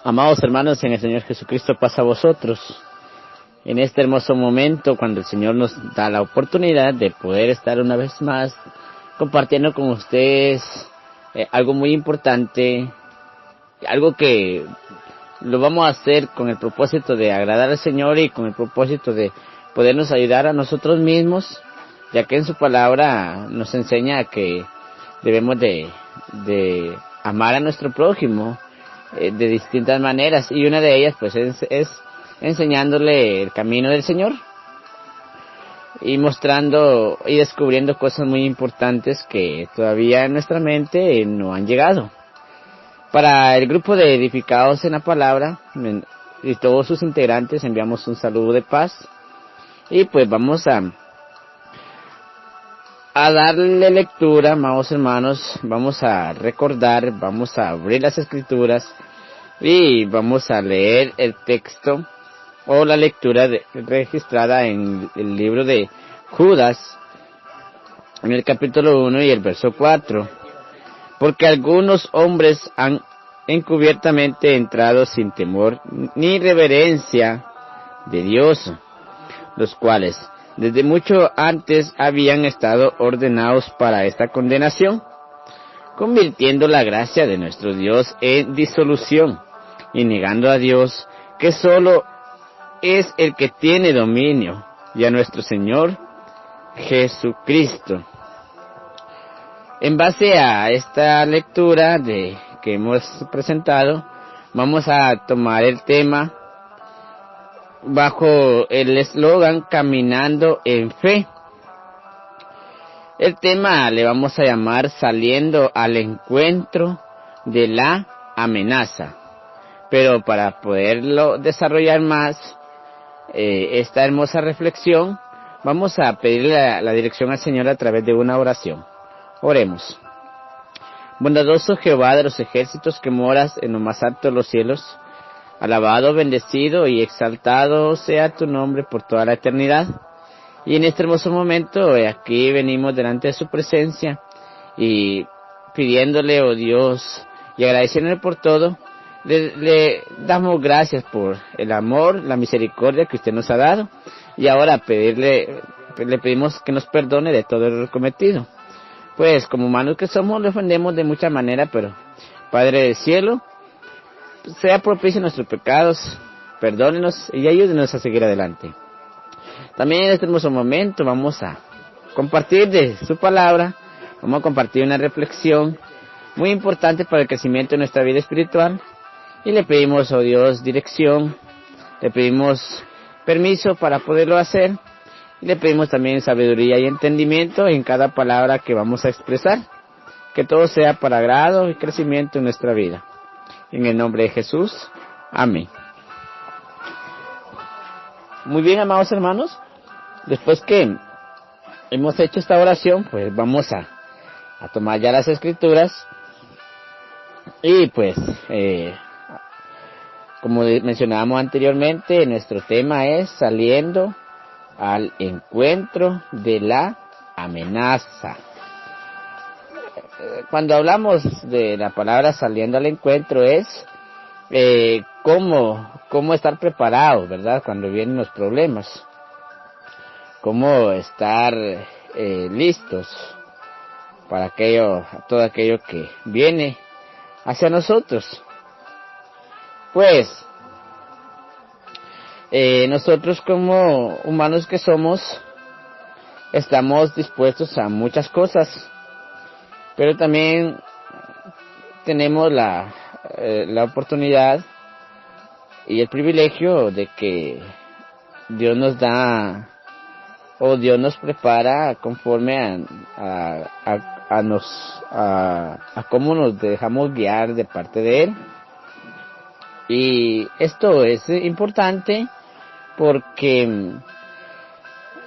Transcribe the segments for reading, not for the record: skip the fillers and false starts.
Amados hermanos en el Señor Jesucristo, paz a vosotros. En este hermoso momento, cuando el Señor nos da la oportunidad de poder estar una vez más compartiendo con ustedes algo muy importante, algo que lo vamos a hacer con el propósito de agradar al Señor y con el propósito de podernos ayudar a nosotros mismos, ya que en su palabra nos enseña que debemos de amar a nuestro prójimo de distintas maneras, y una de ellas pues es enseñándole el camino del Señor y mostrando y descubriendo cosas muy importantes que todavía en nuestra mente no han llegado. Para el grupo de edificados en la palabra y todos sus integrantes enviamos un saludo de paz, y pues vamos a darle lectura, amados hermanos. Vamos a recordar, vamos a abrir las escrituras y vamos a leer el texto o la lectura registrada en el libro de Judas, en el capítulo 1 y el verso 4. Porque algunos hombres han encubiertamente entrado sin temor ni reverencia de Dios, los cuales desde mucho antes habían estado ordenados para esta condenación, convirtiendo la gracia de nuestro Dios en disolución y negando a Dios, que solo es el que tiene dominio, y a nuestro Señor Jesucristo. En base a esta lectura que hemos presentado, vamos a tomar el tema bajo el eslogan Caminando en Fe. El tema le vamos a llamar Saliendo al encuentro de la amenaza. Pero para poderlo desarrollar más, esta hermosa reflexión, vamos a pedirle la dirección al Señor a través de una oración. Oremos. Bondadoso Jehová de los ejércitos, que moras en lo más alto de los cielos, alabado, bendecido y exaltado sea tu nombre por toda la eternidad. Y en este hermoso momento, aquí venimos delante de su presencia y pidiéndole, oh Dios, y agradeciéndole por todo, le damos gracias por el amor, la misericordia que usted nos ha dado, y ahora le pedimos que nos perdone de todo el cometido. Pues como humanos que somos, le ofendemos de muchas maneras, pero Padre del cielo, sea propicio a nuestros pecados, perdónenos y ayúdenos a seguir adelante. También en este hermoso momento vamos a compartir de su palabra, vamos a compartir una reflexión muy importante para el crecimiento de nuestra vida espiritual, y le pedimos, oh Dios, dirección, le pedimos permiso para poderlo hacer, y le pedimos también sabiduría y entendimiento en cada palabra que vamos a expresar, que todo sea para agrado y crecimiento en nuestra vida. En el nombre de Jesús, amén. Muy bien, amados hermanos, después que hemos hecho esta oración, pues vamos a tomar ya las escrituras, y pues como mencionábamos anteriormente, nuestro tema es saliendo al encuentro de la amenaza. Cuando hablamos de la palabra saliendo al encuentro es cómo estar preparados, ¿verdad? Cuando vienen los problemas, cómo estar listos para todo aquello que viene hacia nosotros. Pues nosotros como humanos que somos, estamos dispuestos a muchas cosas, pero también tenemos la oportunidad y el privilegio de que Dios nos da, o Dios nos prepara conforme a cómo nos dejamos guiar de parte de Él. Y esto es importante porque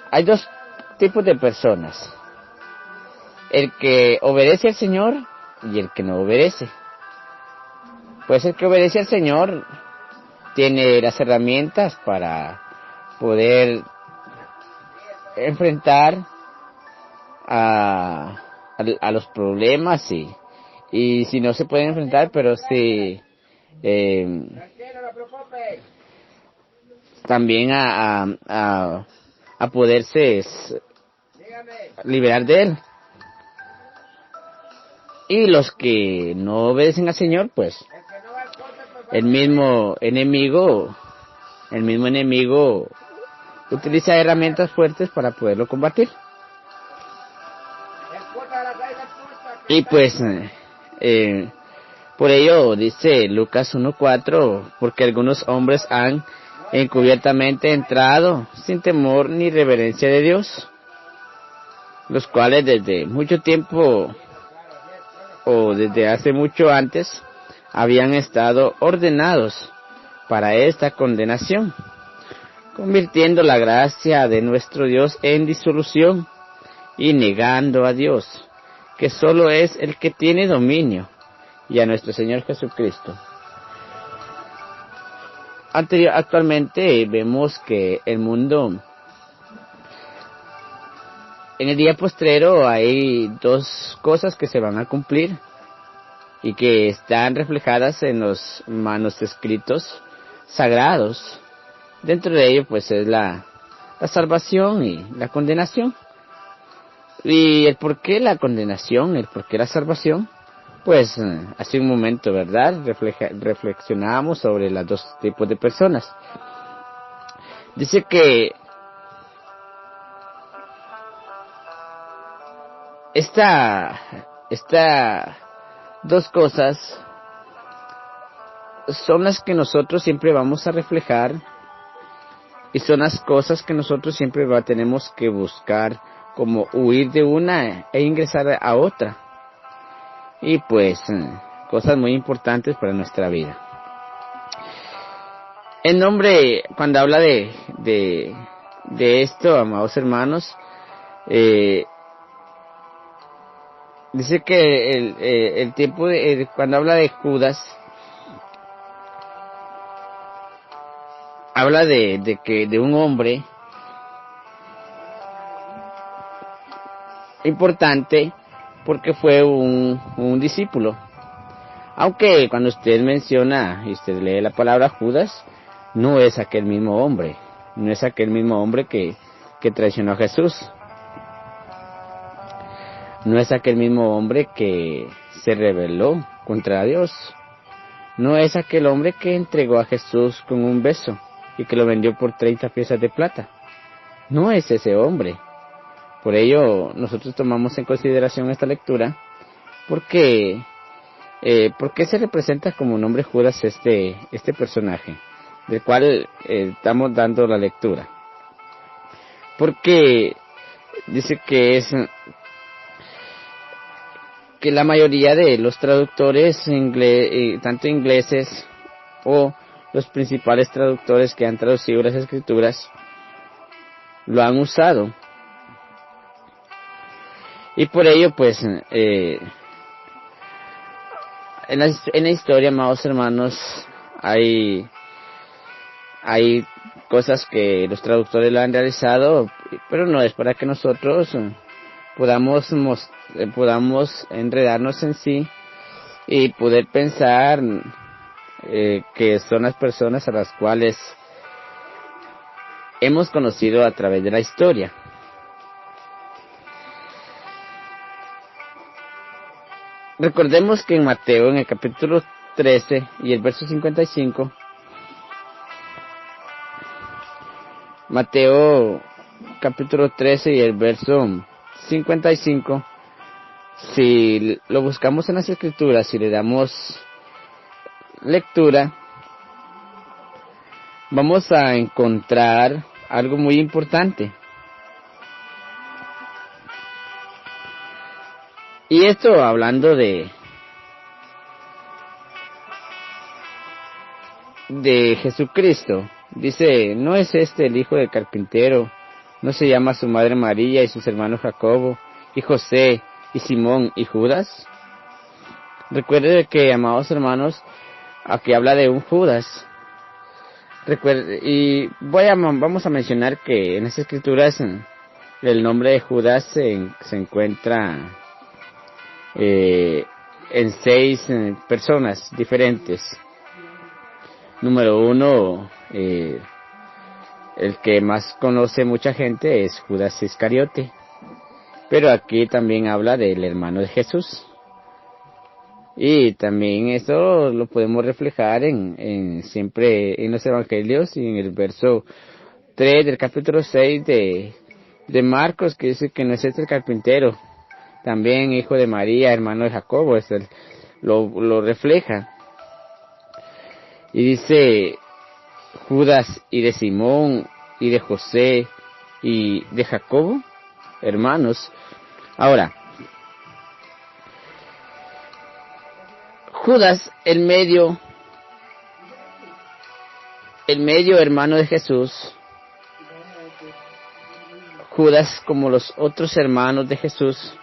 hay dos tipos de personas: el que obedece al Señor y el que no obedece. Pues el que obedece al Señor tiene las herramientas para poder enfrentar a los problemas y si no se pueden enfrentar, pero sí también a poderse liberar de él. Y los que no obedecen al Señor, pues el mismo enemigo utiliza herramientas fuertes para poderlo combatir. Y pues por ello dice Lucas 1:4, porque algunos hombres han encubiertamente entrado sin temor ni reverencia de Dios, los cuales desde mucho tiempo o desde hace mucho antes habían estado ordenados para esta condenación, convirtiendo la gracia de nuestro Dios en disolución y negando a Dios, que solo es el que tiene dominio, y a nuestro Señor Jesucristo. Actualmente vemos que el mundo, en el día postrero hay dos cosas que se van a cumplir y que están reflejadas en los manuscritos sagrados. Dentro de ello pues es la salvación y la condenación. Y el por qué la condenación, el por qué la salvación, pues hace un momento, ¿verdad? Reflexionábamos sobre los dos tipos de personas. Dice que estas dos cosas son las que nosotros siempre vamos a reflejar y son las cosas que nosotros siempre tenemos que buscar, como huir de una e ingresar a otra. Y pues cosas muy importantes para nuestra vida. El nombre, cuando habla de esto, amados hermanos, dice que el tiempo cuando habla de Judas, habla de un hombre importante porque fue un discípulo. Aunque cuando usted menciona y usted lee la palabra Judas, no es aquel mismo hombre, no es aquel mismo hombre que traicionó a Jesús. No es aquel mismo hombre que se rebeló contra Dios. No es aquel hombre que entregó a Jesús con un beso y que lo vendió por 30 piezas de plata. No es ese hombre. Por ello, nosotros tomamos en consideración esta lectura, porque se representa como nombre Judas este personaje, del cual estamos dando la lectura. Porque dice que la mayoría de los traductores tanto ingleses o los principales traductores que han traducido las escrituras, lo han usado. Y por ello, pues, en la historia, amados hermanos, hay cosas que los traductores lo han realizado, pero no es para que nosotros podamos enredarnos en sí y poder pensar que son las personas a las cuales hemos conocido a través de la historia. Recordemos que en Mateo, en el capítulo 13 y el verso 55, Mateo capítulo 13 y el verso 55, si lo buscamos en las escrituras, si le damos lectura, vamos a encontrar algo muy importante. Y esto hablando de Jesucristo. Dice, ¿no es este el hijo del carpintero? ¿No se llama su madre María y sus hermanos Jacobo y José y Simón y Judas? Recuerde que, amados hermanos, aquí habla de un Judas. Vamos a mencionar que en las escrituras el nombre de Judas se encuentra en 6 personas diferentes. Número 1, el que más conoce mucha gente es Judas Iscariote, pero aquí también habla del hermano de Jesús. Y también esto lo podemos reflejar siempre en los evangelios y en el verso 3 del capítulo 6 de Marcos, que dice que no es el carpintero, también hijo de María, hermano de Jacobo, lo refleja. Y dice Judas y de Simón y de José y de Jacobo, hermanos. Ahora, Judas, el medio hermano de Jesús, Judas como los otros hermanos de Jesús,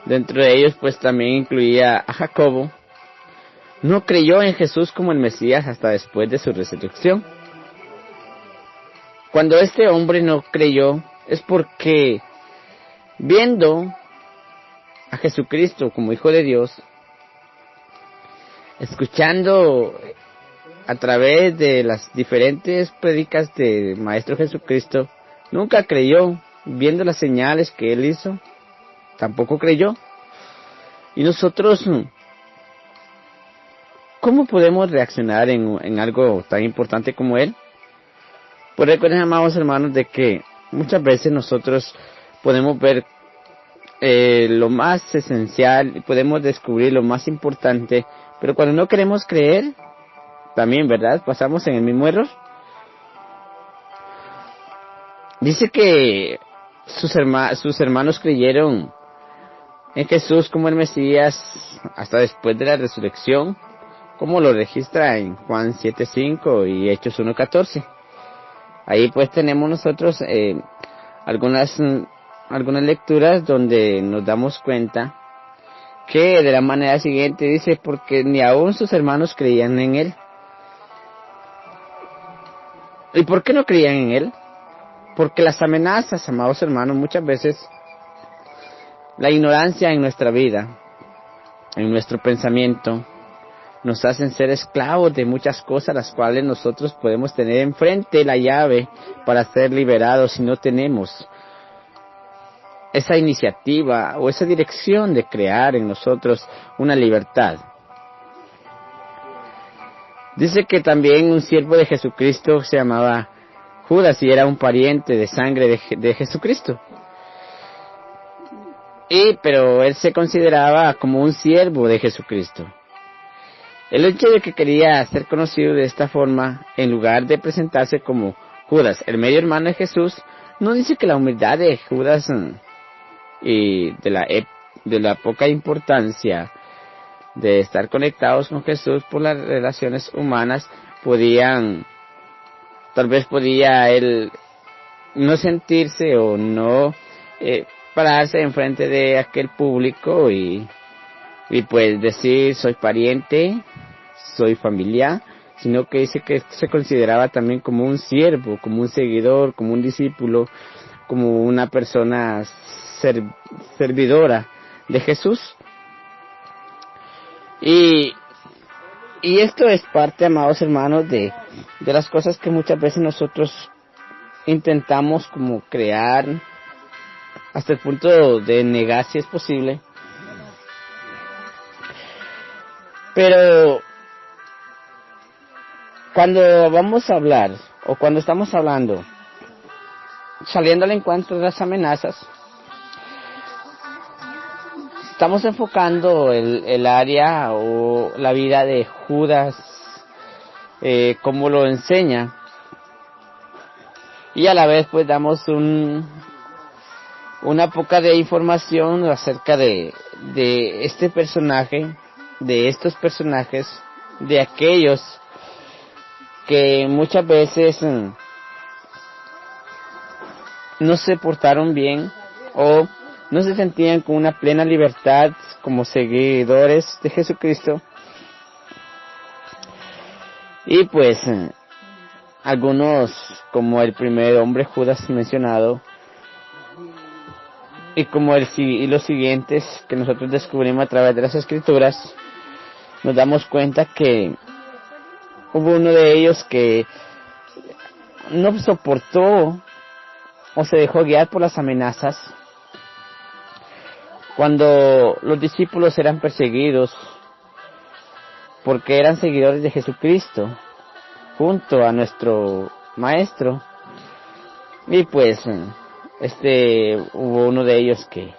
dentro de ellos pues también incluía a Jacobo, no creyó en Jesús como el Mesías hasta después de su resurrección. Cuando este hombre no creyó es porque viendo a Jesucristo como Hijo de Dios, escuchando a través de las diferentes prédicas del Maestro Jesucristo, nunca creyó. Viendo las señales que Él hizo, tampoco creyó. Y nosotros, ¿cómo podemos reaccionar en algo tan importante como Él? Pues recuerden, amados hermanos, de que muchas veces nosotros podemos ver lo más esencial, podemos descubrir lo más importante, pero cuando no queremos creer, también, ¿verdad? Pasamos en el mismo error. Dice que sus hermanos creyeron en Jesús como el Mesías hasta después de la resurrección, como lo registra en Juan 7:5 y Hechos 1:14. Ahí pues tenemos nosotros algunas lecturas donde nos damos cuenta que de la manera siguiente dice, porque ni aún sus hermanos creían en Él. ¿Y por qué no creían en Él? Porque las amenazas, amados hermanos, muchas veces la ignorancia en nuestra vida, en nuestro pensamiento, nos hacen ser esclavos de muchas cosas, las cuales nosotros podemos tener enfrente la llave para ser liberados si no tenemos esa iniciativa o esa dirección de crear en nosotros una libertad. Dice que también un siervo de Jesucristo se llamaba Judas y era un pariente de sangre de Jesucristo. Pero él se consideraba como un siervo de Jesucristo. El hecho de que quería ser conocido de esta forma, en lugar de presentarse como Judas, el medio hermano de Jesús, no dice que la humildad de Judas y de la poca importancia de estar conectados con Jesús por las relaciones humanas tal vez podía él no sentirse o no pararse enfrente de aquel público y pues decir soy pariente, soy familiar, sino que dice que se consideraba también como un siervo, como un seguidor, como un discípulo, como una persona servidora de Jesús. Y esto es parte, amados hermanos, de las cosas que muchas veces nosotros intentamos como crear hasta el punto de negar si es posible. Pero cuando vamos a hablar o cuando estamos hablando, saliendo al encuentro de las amenazas, estamos enfocando el área o la vida de Judas, como lo enseña, y a la vez pues damos una poca de información acerca de este personaje, de estos personajes, de aquellos que muchas veces no se portaron bien o no se sentían con una plena libertad como seguidores de Jesucristo. Y pues algunos, como el primer hombre Judas mencionado, y como y los siguientes que nosotros descubrimos a través de las Escrituras, nos damos cuenta que hubo uno de ellos que no soportó o se dejó guiar por las amenazas cuando los discípulos eran perseguidos porque eran seguidores de Jesucristo junto a nuestro maestro. Y pues hubo uno de ellos que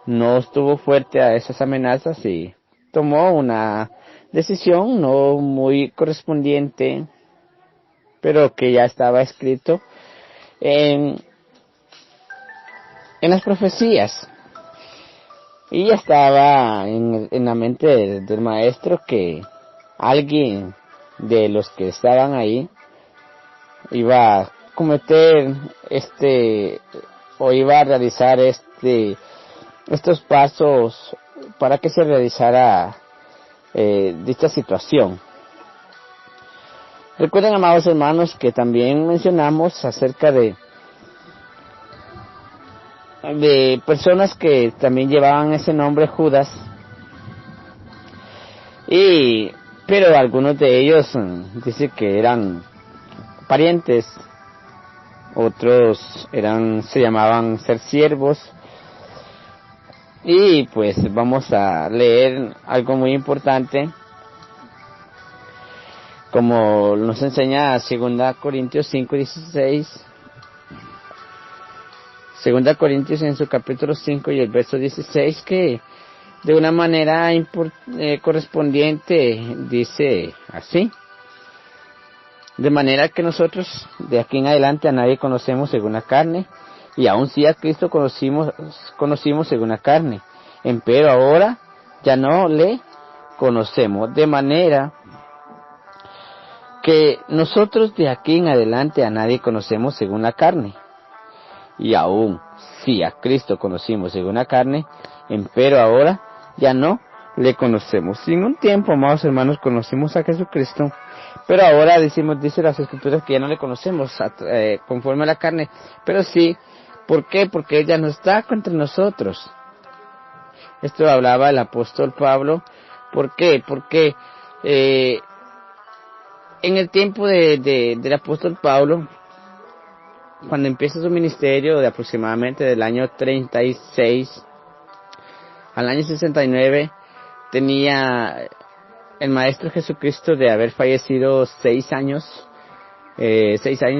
no estuvo fuerte a esas amenazas y tomó una decisión no muy correspondiente, pero que ya estaba escrito en las profecías. Y ya estaba en la mente del maestro que alguien de los que estaban ahí iba a cometer o iba a realizar estos pasos para que se realizara dicha situación. Recuerden, amados hermanos, que también mencionamos acerca de personas que también llevaban ese nombre Judas, pero algunos de ellos dice que eran parientes, otros se llamaban ser siervos. Y pues vamos a leer algo muy importante, como nos enseña 2 Corintios 5:16. 2 Corintios en su capítulo 5 y el verso 16, que de una manera correspondiente dice así: de manera que nosotros de aquí en adelante a nadie conocemos según la carne, y aun si a Cristo conocimos según la carne, empero ahora ya no le conocemos. De manera que nosotros de aquí en adelante a nadie conocemos según la carne, y aún si a Cristo conocimos según la carne, empero ahora ya no le conocemos. En un tiempo, amados hermanos, conocimos a Jesucristo, pero ahora dice las Escrituras que ya no le conocemos conforme a la carne, pero sí. ¿Por qué? Porque Él ya no está entre nosotros. Esto hablaba el apóstol Pablo. ¿Por qué? Porque en el tiempo del apóstol Pablo, cuando empieza su ministerio, de aproximadamente del año 36 al año 69, tenía el Maestro Jesucristo de haber fallecido 6 años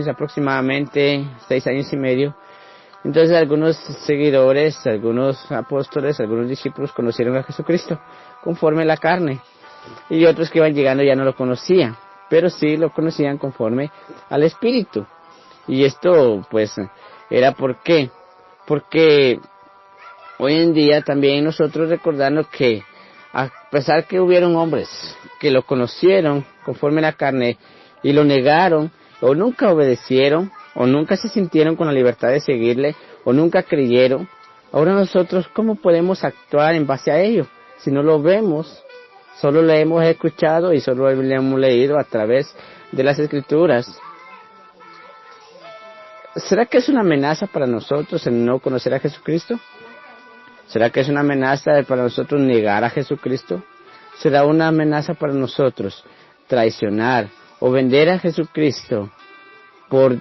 aproximadamente, 6 años y medio. Entonces algunos seguidores, algunos apóstoles, algunos discípulos conocieron a Jesucristo conforme a la carne, y otros que iban llegando ya no lo conocían, pero sí lo conocían conforme al Espíritu. Y esto pues era ¿por qué? Porque hoy en día también nosotros recordando que a pesar que hubieron hombres que lo conocieron conforme a la carne y lo negaron, o nunca obedecieron, o nunca se sintieron con la libertad de seguirle, o nunca creyeron, ahora nosotros ¿cómo podemos actuar en base a ello? Si no lo vemos, solo lo hemos escuchado y solo lo hemos leído a través de las Escrituras. ¿Será que es una amenaza para nosotros el no conocer a Jesucristo? ¿Será que es una amenaza para nosotros negar a Jesucristo? ¿Será una amenaza para nosotros traicionar o vender a Jesucristo por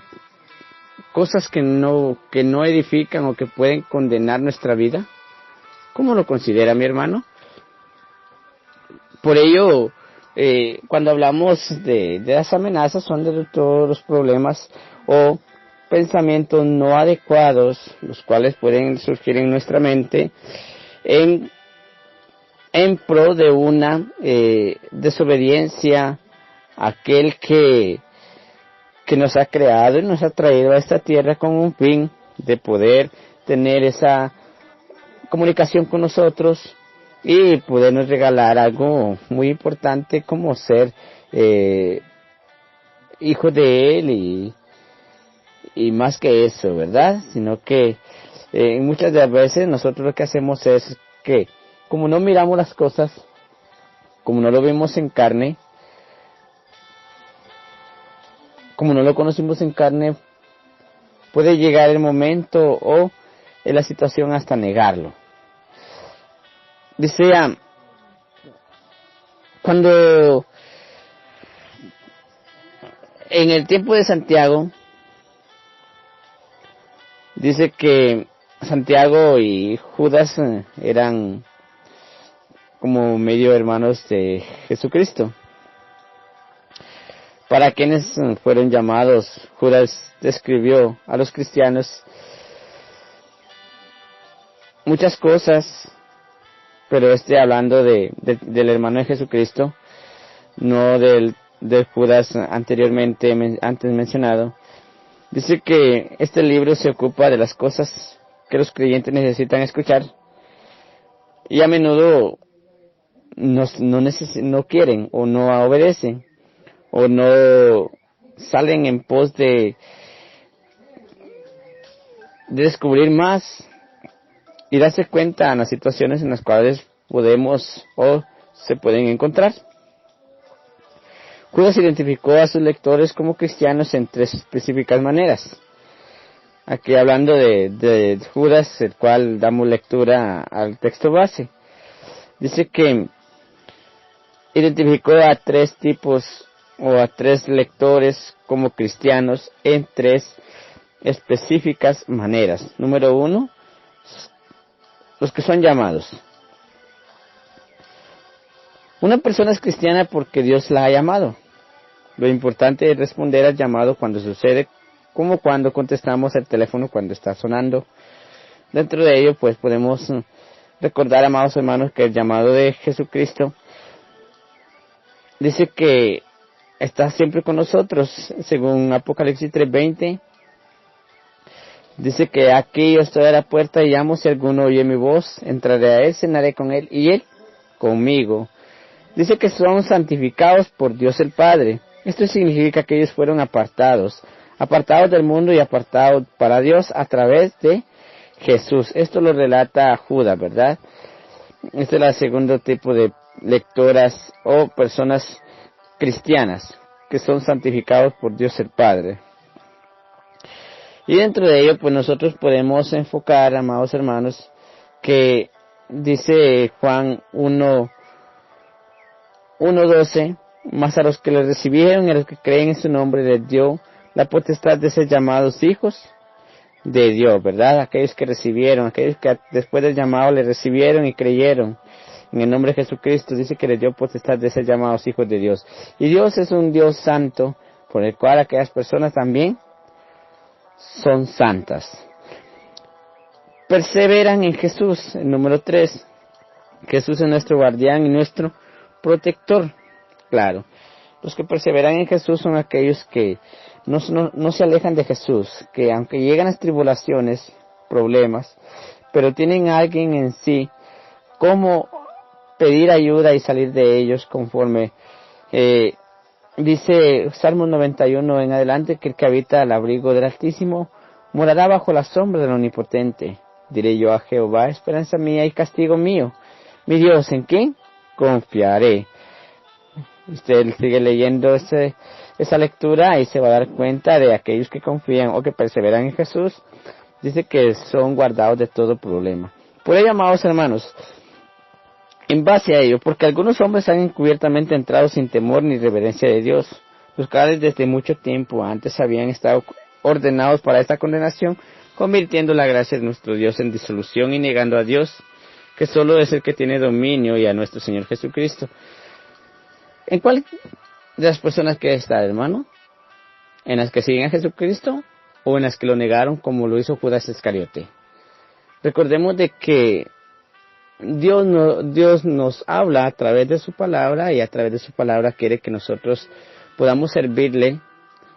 cosas que no edifican o que pueden condenar nuestra vida? ¿Cómo lo considera, mi hermano? Por ello, cuando hablamos de las amenazas, son de todos los problemas o pensamientos no adecuados, los cuales pueden surgir en nuestra mente en pro de una desobediencia a aquel que nos ha creado y nos ha traído a esta tierra con un fin de poder tener esa comunicación con nosotros y podernos regalar algo muy importante como ser hijos de Él y más que eso, ¿verdad? Sino que muchas de las veces nosotros lo que hacemos es que como no miramos las cosas, como no lo vemos en carne, como no lo conocimos en carne, puede llegar el momento o en la situación hasta negarlo. Dice, cuando en el tiempo de Santiago, dice que Santiago y Judas eran como medio hermanos de Jesucristo. Para quienes fueron llamados, Judas describió a los cristianos muchas cosas, pero hablando del hermano de Jesucristo, no del Judas antes mencionado. Dice que este libro se ocupa de las cosas que los creyentes necesitan escuchar y a menudo no quieren o no obedecen o no salen en pos de descubrir más y darse cuenta en las situaciones en las cuales podemos o se pueden encontrar. Judas identificó a sus lectores como cristianos en 3 específicas maneras. Aquí hablando de Judas, el cual damos lectura al texto base. Dice que identificó a 3 tipos o a 3 lectores como cristianos en 3 específicas maneras. Número 1, los que son llamados. Una persona es cristiana porque Dios la ha llamado. Lo importante es responder al llamado cuando sucede, como cuando contestamos el teléfono cuando está sonando. Dentro de ello, pues podemos recordar, amados hermanos, que el llamado de Jesucristo dice que está siempre con nosotros, según Apocalipsis 3:20. Dice que aquí yo estoy a la puerta y llamo, si alguno oye mi voz, entraré a él, cenaré con él y él conmigo. Dice que son santificados por Dios el Padre. Esto significa que ellos fueron apartados del mundo y apartados para Dios a través de Jesús. Esto lo relata Judas, ¿verdad? Este es el segundo tipo de lectoras o personas cristianas que son santificados por Dios el Padre. Y dentro de ello, pues nosotros podemos enfocar, amados hermanos, que dice Juan 1:12, más a los que le recibieron y a los que creen en su nombre les dio la potestad de ser llamados hijos de Dios, ¿verdad? Aquellos que recibieron, aquellos que después del llamado le recibieron y creyeron en el nombre de Jesucristo, dice que les dio potestad de ser llamados hijos de Dios. Y Dios es un Dios santo, por el cual aquellas personas también son santas. Perseveran en Jesús. El número 3, Jesús es nuestro guardián y nuestro protector. Claro, los que perseveran en Jesús son aquellos que no se alejan de Jesús, que aunque llegan las tribulaciones, problemas, pero tienen a alguien en sí, cómo pedir ayuda y salir de ellos conforme dice Salmo 91 en adelante, que el que habita al abrigo del Altísimo morará bajo la sombra del Omnipotente. Diré yo a Jehová, esperanza mía y castigo mío, mi Dios, ¿en quién confiaré? Usted sigue leyendo esa lectura y se va a dar cuenta de aquellos que confían o que perseveran en Jesús. Dice que son guardados de todo problema. Por ello, amados hermanos, en base a ello, porque algunos hombres han encubiertamente entrado sin temor ni reverencia de Dios, los cuales desde mucho tiempo antes habían estado ordenados para esta condenación, convirtiendo la gracia de nuestro Dios en disolución y negando a Dios, que solo es el que tiene dominio, y a nuestro Señor Jesucristo. ¿En cuál de las personas que está, hermano? ¿En las que siguen a Jesucristo o en las que lo negaron, como lo hizo Judas Iscariote? Recordemos de que Dios nos habla a través de su palabra, y a través de su palabra quiere que nosotros podamos servirle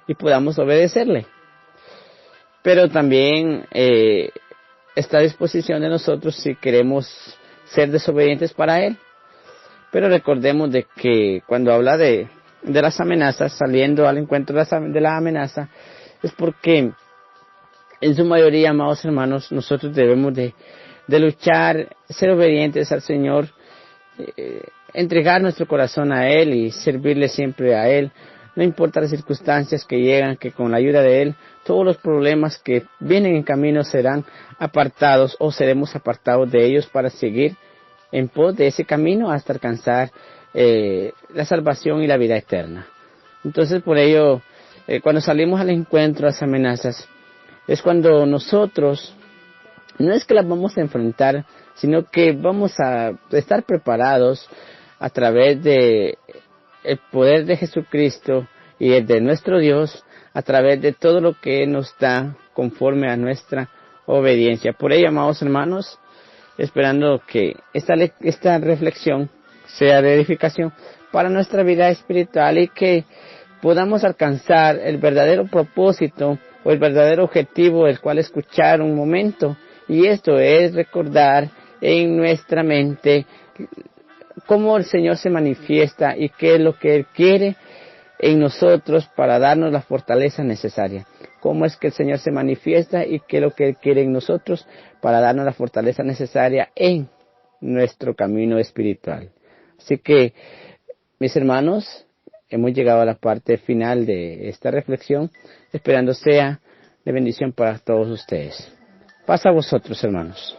y podamos obedecerle. Pero también está a disposición de nosotros si queremos ser desobedientes para Él. Pero recordemos de que cuando habla de las amenazas, saliendo al encuentro de la amenaza, es porque en su mayoría, amados hermanos, nosotros debemos de luchar, ser obedientes al Señor, entregar nuestro corazón a Él y servirle siempre a Él. no importa las circunstancias que llegan, que con la ayuda de Él, todos los problemas que vienen en camino serán apartados o seremos apartados de ellos para seguir en pos de ese camino hasta alcanzar la salvación y la vida eterna. Entonces, por ello, cuando salimos al encuentro a las amenazas, es cuando nosotros, no es que las vamos a enfrentar, sino que vamos a estar preparados a través de el poder de Jesucristo y el de nuestro Dios, a través de todo lo que Él nos da conforme a nuestra obediencia. Por ello, amados hermanos, esperando que esta reflexión sea de edificación para nuestra vida espiritual y que podamos alcanzar el verdadero propósito o el verdadero objetivo el cual escuchar un momento, y esto es recordar en nuestra mente cómo el Señor se manifiesta y qué es lo que Él quiere en nosotros para darnos la fortaleza necesaria. Cómo es que el Señor se manifiesta y qué es lo que Él quiere en nosotros para darnos la fortaleza necesaria en nuestro camino espiritual. Así que, mis hermanos, hemos llegado a la parte final de esta reflexión, esperando sea de bendición para todos ustedes. Paz a vosotros, hermanos.